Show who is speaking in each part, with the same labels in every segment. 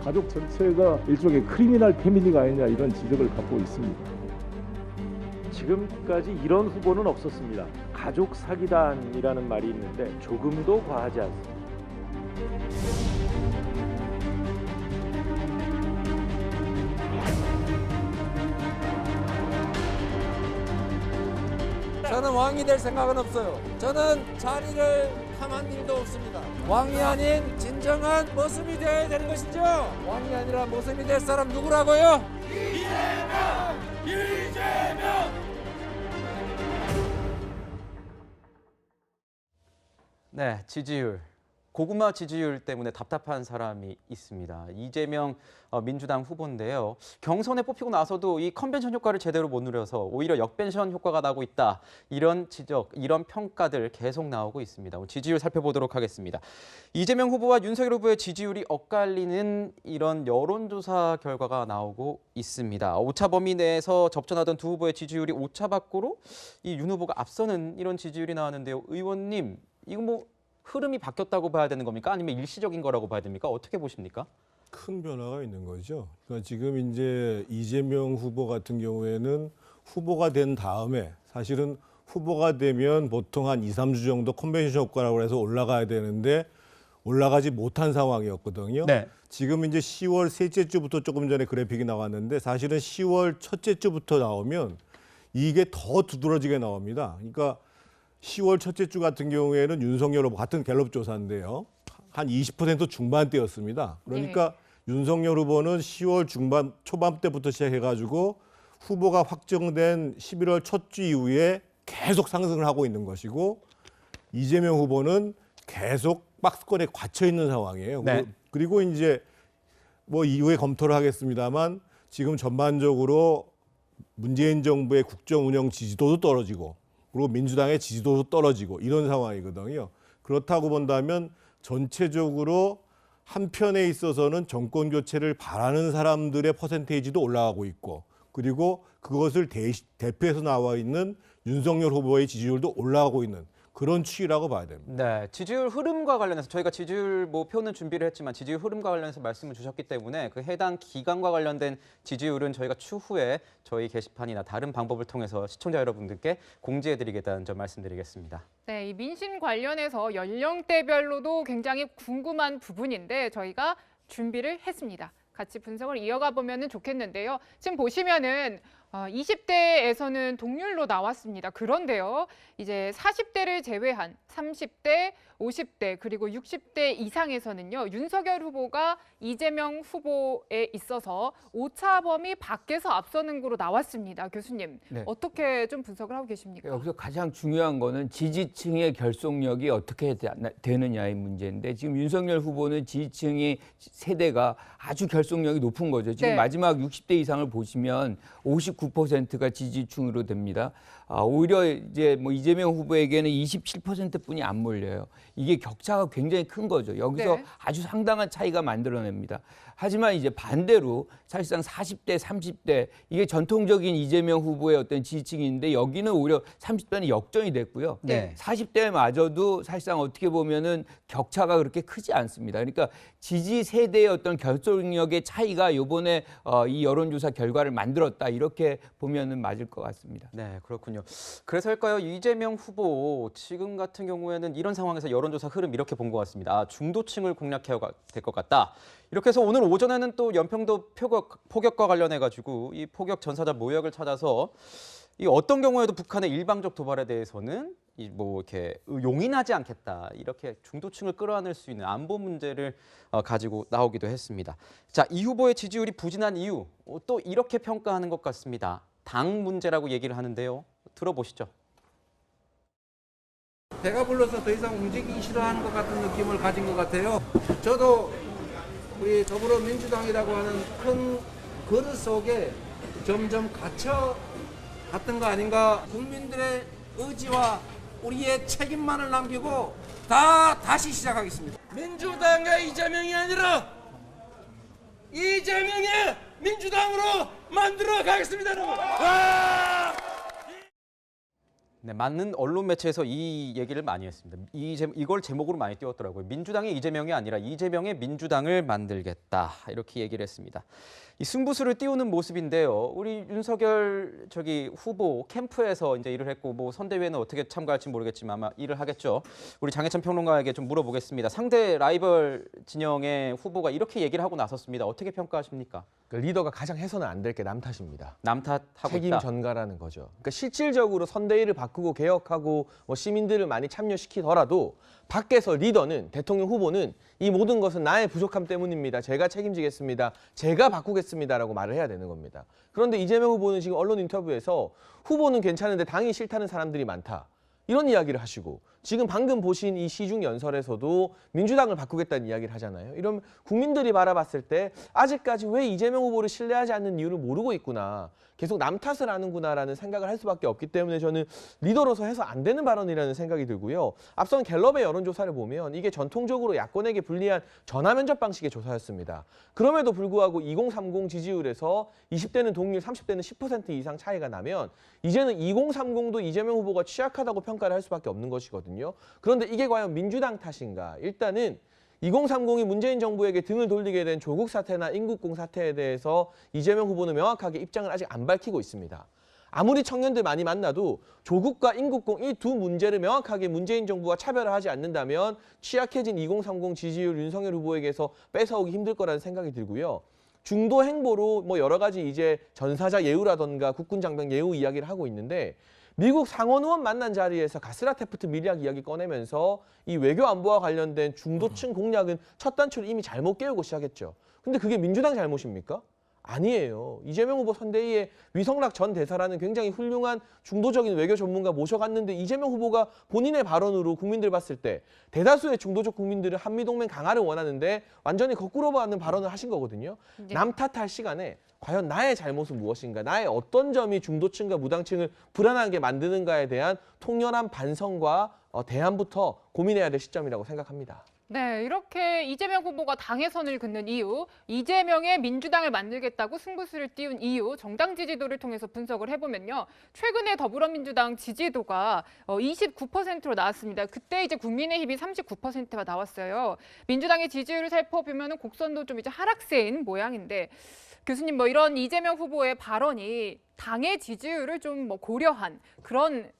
Speaker 1: 가족 전체가 일종의 크리미널 패밀리가 아니냐 이런 지적을 갖고 있습니다.
Speaker 2: 지금까지 이런 후보는 없었습니다. 가족 사기단이라는 말이 있는데 조금도 과하지 않습니다.
Speaker 3: 저는 왕이 될 생각은 없어요. 저는 자리를 탐한 일도 없습니다. 왕이 아닌 진정한 모습이 되어야 되는 것이죠. 왕이 아니라 모습이 될 사람 누구라고요? 이재명! 이재명!
Speaker 4: 네, 지지율. 고구마 지지율 때문에 답답한 사람이 있습니다. 이재명 민주당 후보인데요. 경선에 뽑히고 나서도 이 컨벤션 효과를 제대로 못 누려서 오히려 역벤션 효과가 나고 있다. 이런 지적, 이런 평가들 계속 나오고 있습니다. 지지율 살펴보도록 하겠습니다. 이재명 후보와 윤석열 후보의 지지율이 엇갈리는 이런 여론조사 결과가 나오고 있습니다. 오차 범위 내에서 접전하던 두 후보의 지지율이 오차 밖으로 이 윤 후보가 앞서는 이런 지지율이 나왔는데요. 의원님, 이거 뭐 흐름이 바뀌었다고 봐야 되는 겁니까? 아니면 일시적인 거라고 봐야 됩니까? 어떻게 보십니까?
Speaker 5: 큰 변화가 있는 거죠. 그러니까 지금 이제 이재명 후보 같은 경우에는 후보가 된 다음에 사실은 후보가 되면 보통 한 2, 3주 정도 컨벤션 효과라고 해서 올라가야 되는데 올라가지 못한 상황이었거든요.
Speaker 4: 네.
Speaker 5: 지금 이제 10월 셋째 주부터 조금 전에 그래픽이 나왔는데 사실은 10월 첫째 주부터 나오면 이게 더 두드러지게 나옵니다. 그러니까 10월 첫째 주 같은 경우에는 윤석열 후보 같은 갤럽 조사인데요. 한 20% 중반대였습니다. 그러니까 윤석열 후보는 10월 중반 초반 때부터 시작해가지고 후보가 확정된 11월 첫 주 이후에 계속 상승을 하고 있는 것이고 이재명 후보는 계속 박스권에 갇혀 있는 상황이에요.
Speaker 4: 네.
Speaker 5: 그리고 이제 뭐 이후에 검토를 하겠습니다만 지금 전반적으로 문재인 정부의 국정 운영 지지도도 떨어지고 그리고 민주당의 지지도도 떨어지고 이런 상황이거든요. 그렇다고 본다면 전체적으로 한편에 있어서는 정권 교체를 바라는 사람들의 퍼센테이지도 올라가고 있고 그리고 그것을 대표해서 나와 있는 윤석열 후보의 지지율도 올라가고 있는 그런 추이라고 봐야 됩니다.
Speaker 4: 네, 지지율 흐름과 관련해서 저희가 지지율 표는 준비를 했지만 지지율 흐름과 관련해서 말씀을 주셨기 때문에 그 해당 기간과 관련된 지지율은 저희가 추후에 저희 게시판이나 다른 방법을 통해서 시청자 여러분들께 공지해드리겠다는 점 말씀드리겠습니다.
Speaker 6: 네, 이 민심 관련해서 연령대별로도 굉장히 궁금한 부분인데 저희가 준비를 했습니다. 같이 분석을 이어가 보면 좋겠는데요. 지금 보시면은 20대에서는 동률로 나왔습니다. 그런데요, 이제 40대를 제외한 30대, 50대 그리고 60대 이상에서는요, 윤석열 후보가 이재명 후보에 있어서 오차 범위 밖에서 앞서는 거로 나왔습니다. 교수님,
Speaker 7: 네.
Speaker 6: 어떻게 좀 분석을 하고 계십니까?
Speaker 7: 여기서 가장 중요한 거는 지지층의 결속력이 어떻게 되느냐의 문제인데 지금 윤석열 후보는 지지층의 세대가 아주 결속력이 높은 거죠. 지금
Speaker 6: 네.
Speaker 7: 마지막 60대 이상을 보시면 59%가 지지층으로 됩니다. 오히려 이제 뭐 이재명 후보에게는 27%뿐이 안 몰려요. 이게 격차가 굉장히 큰 거죠. 여기서
Speaker 6: 네.
Speaker 7: 아주 상당한 차이가 만들어냅니다. 하지만 이제 반대로 사실상 40대, 30대 이게 전통적인 이재명 후보의 어떤 지지층인데 여기는 오히려 30대는 역전이 됐고요.
Speaker 6: 네.
Speaker 7: 40대마저도 사실상 어떻게 보면은 격차가 그렇게 크지 않습니다. 그러니까 지지 세대의 어떤 결속력의 차이가 이번에 이 여론조사 결과를 만들었다 이렇게 보면은 맞을 것 같습니다.
Speaker 4: 네, 그렇군요. 그래서일까요? 이재명 후보 지금 같은 경우에는 이런 상황에서 여론조사 흐름 이렇게 본 것 같습니다. 중도층을 공략해야 될 것 같다. 이렇게 해서 오늘 오전에는 또 연평도 포격과 관련해가지고 이 포격 전사자 모역을 찾아서 이 어떤 경우에도 북한의 일방적 도발에 대해서는 뭐 이렇게 용인하지 않겠다. 이렇게 중도층을 끌어안을 수 있는 안보 문제를 가지고 나오기도 했습니다. 자, 이 후보의 지지율이 부진한 이유 또 이렇게 평가하는 것 같습니다. 당 문제라고 얘기를 하는데요. 들어보시죠.
Speaker 3: 배가 불러서 더 이상 움직이기 싫어하는 것 같은 느낌을 가진 것 같아요. 저도 우리 더불어민주당이라고 하는 큰 그릇 속에 점점 갇혀 갔던 거 아닌가. 국민들의 의지와 우리의 책임만을 남기고 다시 시작하겠습니다. 민주당의 이재명이 아니라 이재명의 민주당으로 만들어 가겠습니다, 여러분.
Speaker 4: 네, 맞는 언론 매체에서 이 얘기를 많이 했습니다. 이걸 제목으로 많이 띄웠더라고요. 민주당의 이재명이 아니라 이재명의 민주당을 만들겠다. 이렇게 얘기를 했습니다. 이 승부수를 띄우는 모습인데요. 우리 윤석열 후보 캠프에서 이제 일을 했고 뭐 선대위에는 어떻게 참가할지 모르겠지만 아마 일을 하겠죠. 우리 장혜찬 평론가에게 좀 물어보겠습니다. 상대 라이벌 진영의 후보가 이렇게 얘기를 하고 나섰습니다. 어떻게 평가하십니까?
Speaker 8: 그러니까 리더가 가장 해서는 안 될 게 남 탓입니다.
Speaker 4: 남 탓하고
Speaker 8: 책임
Speaker 4: 있다.
Speaker 8: 전가라는 거죠. 그러니까 실질적으로 선대위를 바꾸고 개혁하고 뭐 시민들을 많이 참여시키더라도 밖에서 리더는 대통령 후보는 이 모든 것은 나의 부족함 때문입니다. 제가 책임지겠습니다. 제가 바꾸겠습니다라고 말을 해야 되는 겁니다. 그런데 이재명 후보는 지금 언론 인터뷰에서 후보는 괜찮은데 당이 싫다는 사람들이 많다. 이런 이야기를 하시고 지금 방금 보신 이 시중 연설에서도 민주당을 바꾸겠다는 이야기를 하잖아요. 이러면 국민들이 바라봤을 때 아직까지 왜 이재명 후보를 신뢰하지 않는 이유를 모르고 있구나. 계속 남 탓을 하는구나라는 생각을 할 수밖에 없기 때문에 저는 리더로서 해서 안 되는 발언이라는 생각이 들고요. 앞선 갤럽의 여론조사를 보면 이게 전통적으로 야권에게 불리한 전화면접 방식의 조사였습니다. 그럼에도 불구하고 2030 지지율에서 20대는 동률, 30대는 10% 이상 차이가 나면 이제는 2030도 이재명 후보가 취약하다고 평가를 할 수밖에 없는 것이거든요. 그런데 이게 과연 민주당 탓인가? 일단은 2030이 문재인 정부에게 등을 돌리게 된 조국 사태나 인국공 사태에 대해서 이재명 후보는 명확하게 입장을 아직 안 밝히고 있습니다. 아무리 청년들 많이 만나도 조국과 인국공 이 두 문제를 명확하게 문재인 정부가 차별을 하지 않는다면 취약해진 2030 지지율 윤석열 후보에게서 뺏어오기 힘들 거라는 생각이 들고요. 중도 행보로 뭐 여러 가지 이제 전사자 예우라던가 국군 장병 예우 이야기를 하고 있는데 미국 상원 의원 만난 자리에서 가스라테프트 밀약 이야기 꺼내면서 이 외교 안보와 관련된 중도층 공략은 첫 단추를 이미 잘못 깨우고 시작했죠. 근데 그게 민주당 잘못입니까? 아니에요. 이재명 후보 선대위에 위성락 전 대사라는 굉장히 훌륭한 중도적인 외교 전문가 모셔갔는데 이재명 후보가 본인의 발언으로 국민들 봤을 때 대다수의 중도적 국민들은 한미동맹 강화를 원하는데 완전히 거꾸로 받는 발언을 하신 거거든요.
Speaker 6: 네.
Speaker 8: 남 탓할 시간에 과연 나의 잘못은 무엇인가, 나의 어떤 점이 중도층과 무당층을 불안하게 만드는가에 대한 통렬한 반성과 대안부터 고민해야 될 시점이라고 생각합니다.
Speaker 6: 네, 이렇게 이재명 후보가 당의 선을 긋는 이유, 이재명의 민주당을 만들겠다고 승부수를 띄운 이유, 정당 지지도를 통해서 분석을 해보면요. 최근에 더불어민주당 지지도가 29%로 나왔습니다. 그때 이제 국민의힘이 39%가 나왔어요. 민주당의 지지율을 살펴보면 곡선도 좀 이제 하락세인 모양인데 교수님, 뭐 이런 이재명 후보의 발언이 당의 지지율을 좀 뭐 고려한 그런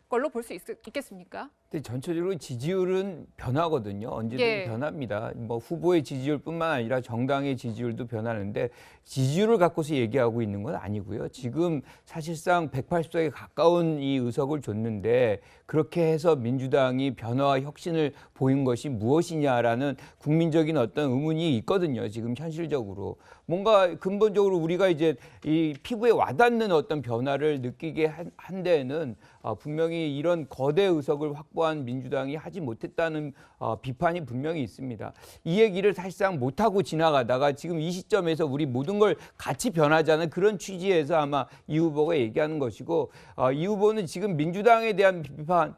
Speaker 6: 걸로 볼 수 있겠습니까?
Speaker 7: 근데 전체적으로 지지율은 변하거든요. 언제든지
Speaker 6: 예.
Speaker 7: 변합니다. 뭐 후보의 지지율뿐만 아니라 정당의 지지율도 변하는데 지지율을 갖고서 얘기하고 있는 건 아니고요. 지금 사실상 180석에 가까운 이 의석을 줬는데 그렇게 해서 민주당이 변화와 혁신을 보인 것이 무엇이냐라는 국민적인 어떤 의문이 있거든요. 지금 현실적으로. 뭔가 근본적으로 우리가 이제 이 피부에 와닿는 어떤 변화를 느끼게 한 데에는 분명히 이런 거대 의석을 확보한 민주당이 하지 못했다는 비판이 분명히 있습니다. 이 얘기를 사실상 못하고 지나가다가 지금 이 시점에서 우리 모든 걸 같이 변하자는 그런 취지에서 아마 이 후보가 얘기하는 것이고 이 후보는 지금 민주당에 대한 비판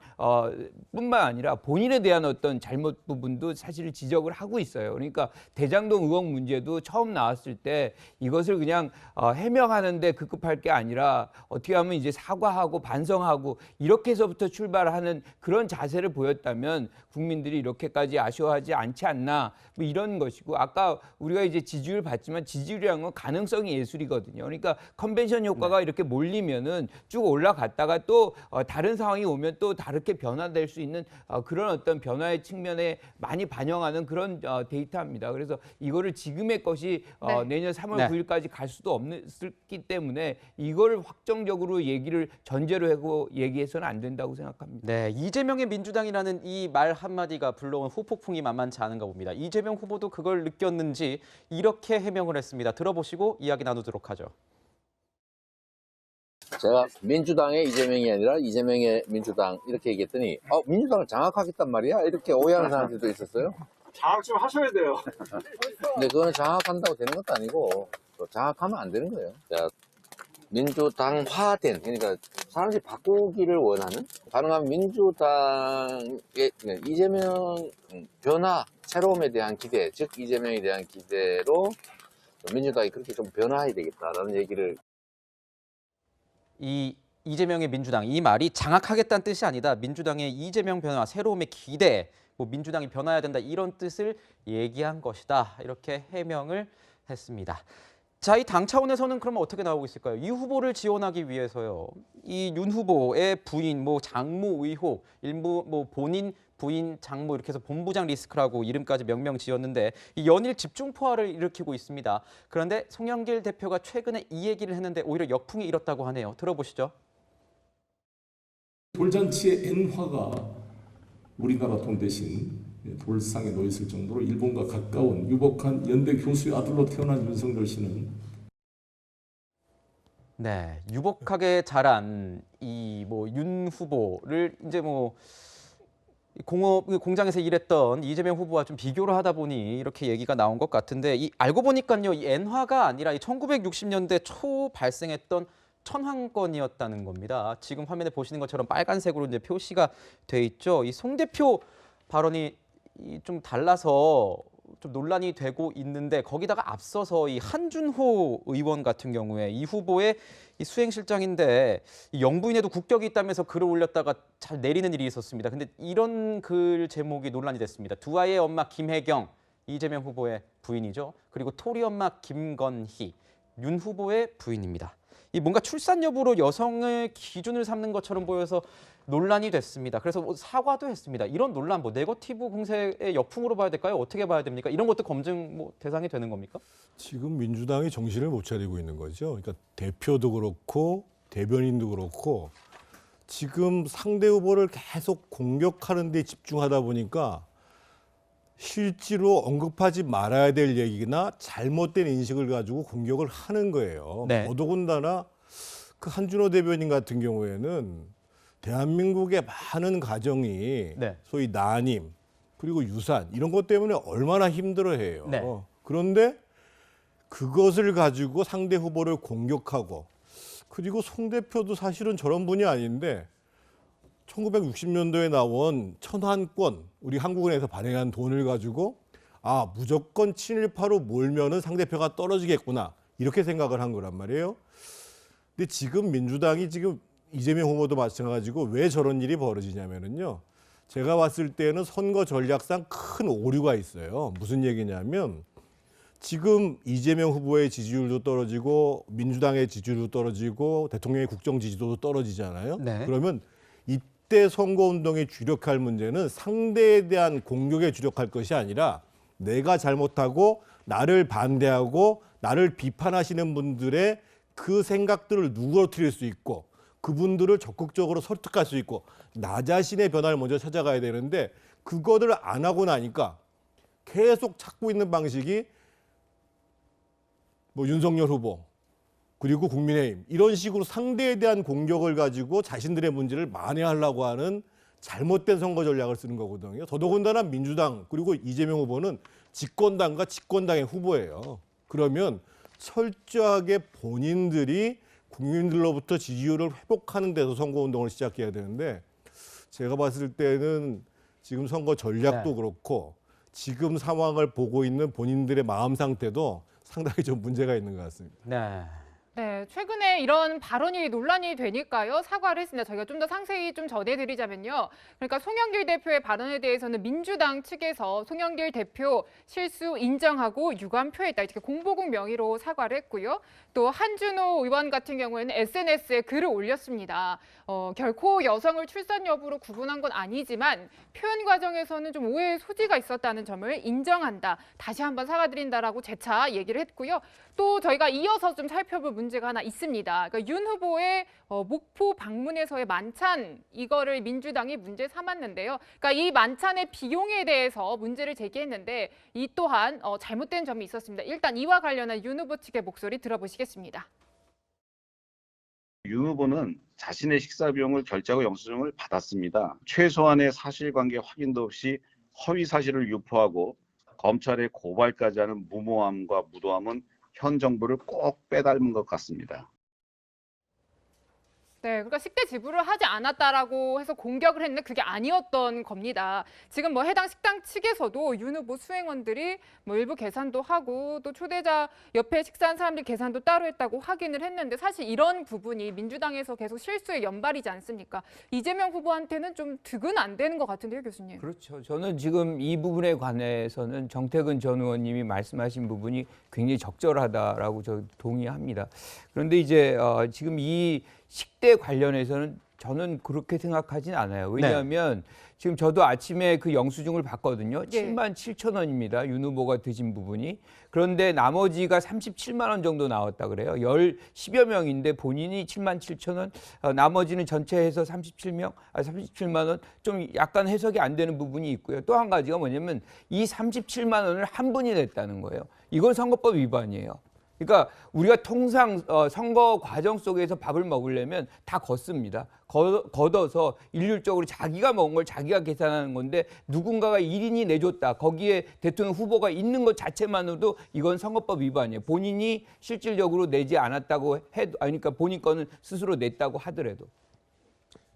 Speaker 7: 뿐만 아니라 본인에 대한 어떤 잘못 부분도 사실 지적을 하고 있어요. 그러니까 대장동 의혹 문제도 처음 나왔을 때 이것을 그냥 해명하는데 급급할 게 아니라 어떻게 하면 이제 사과하고 반성하고 이렇게 해서부터 출발하는 그런 자세를 보였다면 국민들이 이렇게까지 아쉬워하지 않지 않나 뭐 이런 것이고 아까 우리가 이제 지지율 봤지만 지지율이라는 건 가능성이 예술이거든요. 그러니까 컨벤션 효과가 이렇게 몰리면은 쭉 올라갔다가 또 다른 상황이 오면 또 다르게 변화될 수 있는 그런 어떤 변화의 측면에 많이 반영하는 그런 데이터입니다. 그래서 이거를 지금의 것이 내년 3월
Speaker 4: 네.
Speaker 7: 9일까지 갈 수도 없기 때문에 이거를 확정적으로 얘기를 전제로 하고 얘기해서는 안 된다고 생각합니다.
Speaker 4: 네, 이재명의 민주당이라는 이 말 한마디가 불러온 후폭풍이 만만치 않은가 봅니다. 이재명 후보도 그걸 느꼈는지 이렇게 해명을 했습니다. 들어보시고 이야기 나누도록 하죠.
Speaker 9: 제가 민주당의 이재명이 아니라 이재명의 민주당 이렇게 얘기했더니 민주당을 장악하겠단 말이야? 이렇게 오해하는 사람들도 있었어요.
Speaker 10: 장악 좀 하셔야 돼요.
Speaker 9: 근데 그거는 장악한다고 되는 것도 아니고 또 장악하면 안 되는 거예요. 자, 민주당화된, 그러니까 사람들이 바꾸기를 원하는, 가능한 민주당의 이재명 변화, 새로움에 대한 기대, 즉 이재명에 대한 기대로 민주당이 그렇게 좀 변화해야 되겠다라는 얘기를.
Speaker 4: 이 이재명의 민주당 이 말이 장악하겠다는 뜻이 아니다. 민주당의 이재명 변화, 새로움의 기대, 뭐 민주당이 변화해야 된다 이런 뜻을 얘기한 것이다. 이렇게 해명을 했습니다. 자, 이 당 차원에서는 그러면 어떻게 나오고 있을까요? 이 후보를 지원하기 위해서요. 이 윤 후보의 부인, 뭐 장모 의혹, 일부 뭐 본인 부인 장모 이렇게 해서 본부장 리스크라고 이름까지 명명 지었는데 이 연일 집중 포화를 일으키고 있습니다. 그런데 송영길 대표가 최근에 이 얘기를 했는데 오히려 역풍이 일었다고 하네요. 들어보시죠.
Speaker 1: 돌잔치의 엔화가 우리나라 돈 대신 돌상에 놓여 있을 정도로 일본과 가까운 유복한 연대 교수의 아들로 태어난 윤석열 씨는
Speaker 4: 네, 유복하게 자란 이 뭐 윤 후보를 이제 뭐 공장에서 일했던 이재명 후보와 좀 비교를 하다 보니 이렇게 얘기가 나온 것 같은데 이 알고 보니까요, 이 엔화가 아니라 이 1960년대 초 발생했던 천황권이었다는 겁니다. 지금 화면에 보시는 것처럼 빨간색으로 이제 표시가 돼 있죠. 이 송 대표 발언이 좀 달라서 좀 논란이 되고 있는데 거기다가 앞서서 이 한준호 의원 같은 경우에 이 후보의 이 수행실장인데 이 영부인에도 국격이 있다면서 글을 올렸다가 잘 내리는 일이 있었습니다. 근데 이런 글 제목이 논란이 됐습니다. 두 아이의 엄마 김혜경, 이재명 후보의 부인이죠. 그리고 토리 엄마 김건희, 윤 후보의 부인입니다. 이 뭔가 출산 여부로 여성을 기준을 삼는 것처럼 보여서 논란이 됐습니다. 그래서 뭐 사과도 했습니다. 이런 논란, 뭐 네거티브 공세의 역풍으로 봐야 될까요? 어떻게 봐야 됩니까? 이런 것도 검증 뭐 대상이 되는 겁니까?
Speaker 5: 지금 민주당이 정신을 못 차리고 있는 거죠. 그러니까 대표도 그렇고 대변인도 그렇고 지금 상대 후보를 계속 공격하는 데 집중하다 보니까 실제로 언급하지 말아야 될 얘기나 잘못된 인식을 가지고 공격을 하는 거예요.
Speaker 4: 네.
Speaker 5: 더더군다나 그 한준호 대변인 같은 경우에는 대한민국의 많은 가정이
Speaker 4: 네.
Speaker 5: 소위 난임 그리고 유산 이런 것 때문에 얼마나 힘들어해요.
Speaker 4: 네.
Speaker 5: 그런데 그것을 가지고 상대 후보를 공격하고 그리고 송 대표도 사실은 저런 분이 아닌데 1960년도에 나온 천환권 우리 한국은행에서 발행한 돈을 가지고 아 무조건 친일파로 몰면은 상대표가 떨어지겠구나 이렇게 생각을 한 거란 말이에요. 근데 지금 민주당이 지금 이재명 후보도 마찬가지고 왜 저런 일이 벌어지냐면요. 제가 봤을 때는 선거 전략상 큰 오류가 있어요. 무슨 얘기냐면 지금 이재명 후보의 지지율도 떨어지고 민주당의 지지율도 떨어지고 대통령의 국정 지지도도 떨어지잖아요.
Speaker 4: 네.
Speaker 5: 그러면 이때 선거운동에 주력할 문제는 상대에 대한 공격에 주력할 것이 아니라 내가 잘못하고 나를 반대하고 나를 비판하시는 분들의 그 생각들을 누그러뜨릴 수 있고 그분들을 적극적으로 설득할 수 있고 나 자신의 변화를 먼저 찾아가야 되는데 그거를 안 하고 나니까 계속 찾고 있는 방식이 뭐 윤석열 후보 그리고 국민의힘 이런 식으로 상대에 대한 공격을 가지고 자신들의 문제를 만회하려고 하는 잘못된 선거 전략을 쓰는 거거든요. 더더군다나 민주당 그리고 이재명 후보는 집권당과 집권당의 후보예요. 그러면 철저하게 본인들이 국민들로부터 지지율을 회복하는 데서 선거운동을 시작해야 되는데 제가 봤을 때는 지금 선거 전략도
Speaker 4: 네.
Speaker 5: 그렇고 지금 상황을 보고 있는 본인들의 마음 상태도 상당히 좀 문제가 있는 것 같습니다.
Speaker 4: 네.
Speaker 6: 네, 최근에 이런 발언이 논란이 되니까요. 사과를 했습니다. 저희가 좀 더 상세히 좀 전해드리자면요. 그러니까 송영길 대표의 발언에 대해서는 민주당 측에서 송영길 대표 실수 인정하고 유감 표했다. 이렇게 공보국 명의로 사과를 했고요. 또 한준호 의원 같은 경우에는 SNS에 글을 올렸습니다. 결코 여성을 출산 여부로 구분한 건 아니지만 표현 과정에서는 좀 오해의 소지가 있었다는 점을 인정한다. 다시 한번 사과드린다라고 재차 얘기를 했고요. 또 저희가 이어서 좀 살펴볼 문제가 하나 있습니다. 그러니까 윤 후보의 목포 방문에서의 만찬 이거를 민주당이 문제 삼았는데요. 그러니까 이 만찬의 비용에 대해서 문제를 제기했는데 이 또한 잘못된 점이 있었습니다. 일단 이와 관련한 윤 후보 측의 목소리 들어보시겠습니다.
Speaker 10: 윤 후보는 자신의 식사 비용을 결제하고 영수증을 받았습니다. 최소한의 사실관계 확인도 없이 허위 사실을 유포하고 검찰에 고발까지 하는 무모함과 무도함은 현 정부를 꼭 빼닮은 것 같습니다.
Speaker 6: 네, 그러니까 식대 지불을 하지 않았다라고 해서 공격을 했는데 그게 아니었던 겁니다. 지금 뭐 해당 식당 측에서도 윤 후보 수행원들이 뭐 일부 계산도 하고 또 초대자 옆에 식사한 사람들 계산도 따로 했다고 확인을 했는데 사실 이런 부분이 민주당에서 계속 실수에 연발이지 않습니까? 이재명 후보한테는 좀 득은 안 되는 것 같은데요, 교수님.
Speaker 7: 그렇죠. 저는 지금 이 부분에 관해서는 정태근 전 의원님이 말씀하신 부분이 굉장히 적절하다라고 저 동의합니다. 그런데 이제 지금 이 식대 관련해서는 저는 그렇게 생각하진 않아요. 왜냐하면 지금 저도 아침에 그 영수증을 봤거든요. 7만 7천 원입니다. 윤 후보가 드신 부분이. 그런데 나머지가 37만 원 정도 나왔다 그래요. 10여 명인데 본인이 7만 7천 원, 나머지는 전체 해서 37만 원. 좀 약간 해석이 안 되는 부분이 있고요. 또 한 가지가 뭐냐면 이 37만 원을 한 분이 냈다는 거예요. 이건 선거법 위반이에요. 그러니까 우리가 통상 선거 과정 속에서 밥을 먹으려면 다 걷습니다. 걷어서 일률적으로 자기가 먹은 걸 자기가 계산하는 건데 누군가가 1인이 내줬다. 거기에 대통령 후보가 있는 것 자체만으로도 이건 선거법 위반이에요. 본인이 실질적으로 내지 않았다고 해도, 그러니까 본인 거는 스스로 냈다고 하더라도.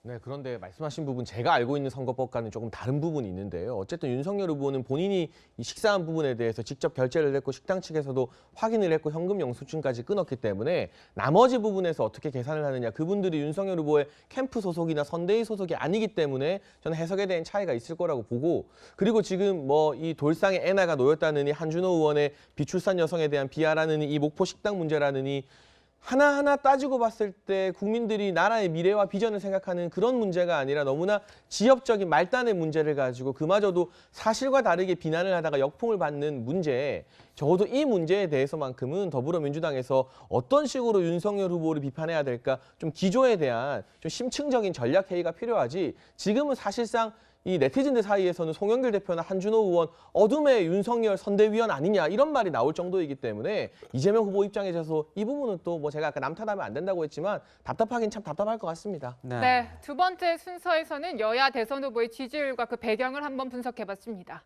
Speaker 8: 네, 그런데 말씀하신 부분 제가 알고 있는 선거법과는 조금 다른 부분이 있는데요. 어쨌든 윤석열 후보는 본인이 이 식사한 부분에 대해서 직접 결제를 했고 식당 측에서도 확인을 했고 현금 영수증까지 끊었기 때문에 나머지 부분에서 어떻게 계산을 하느냐 그분들이 윤석열 후보의 캠프 소속이나 선대위 소속이 아니기 때문에 저는 해석에 대한 차이가 있을 거라고 보고 그리고 지금 뭐 이 돌상에 애나가 놓였다느니 한준호 의원의 비출산 여성에 대한 비하라느니 이 목포 식당 문제라느니 하나하나 따지고 봤을 때 국민들이 나라의 미래와 비전을 생각하는 그런 문제가 아니라 너무나 지역적인 말단의 문제를 가지고 그마저도 사실과 다르게 비난을 하다가 역풍을 받는 문제, 적어도 이 문제에 대해서만큼은 더불어민주당에서 어떤 식으로 윤석열 후보를 비판해야 될까 좀 기조에 대한 좀 심층적인 전략 회의가 필요하지 지금은 사실상 이 네티즌들 사이에서는 송영길 대표나 한준호 의원 어둠의 윤석열 선대위원 아니냐 이런 말이 나올 정도이기 때문에 이재명 후보 입장에서 이 부분은 또 뭐 제가 아까 남탓하면 안 된다고 했지만 답답하긴 참 답답할 것 같습니다.
Speaker 6: 네, 두 번째 순서에서는 여야 대선 후보의 지지율과 그 배경을 한번 분석해봤습니다.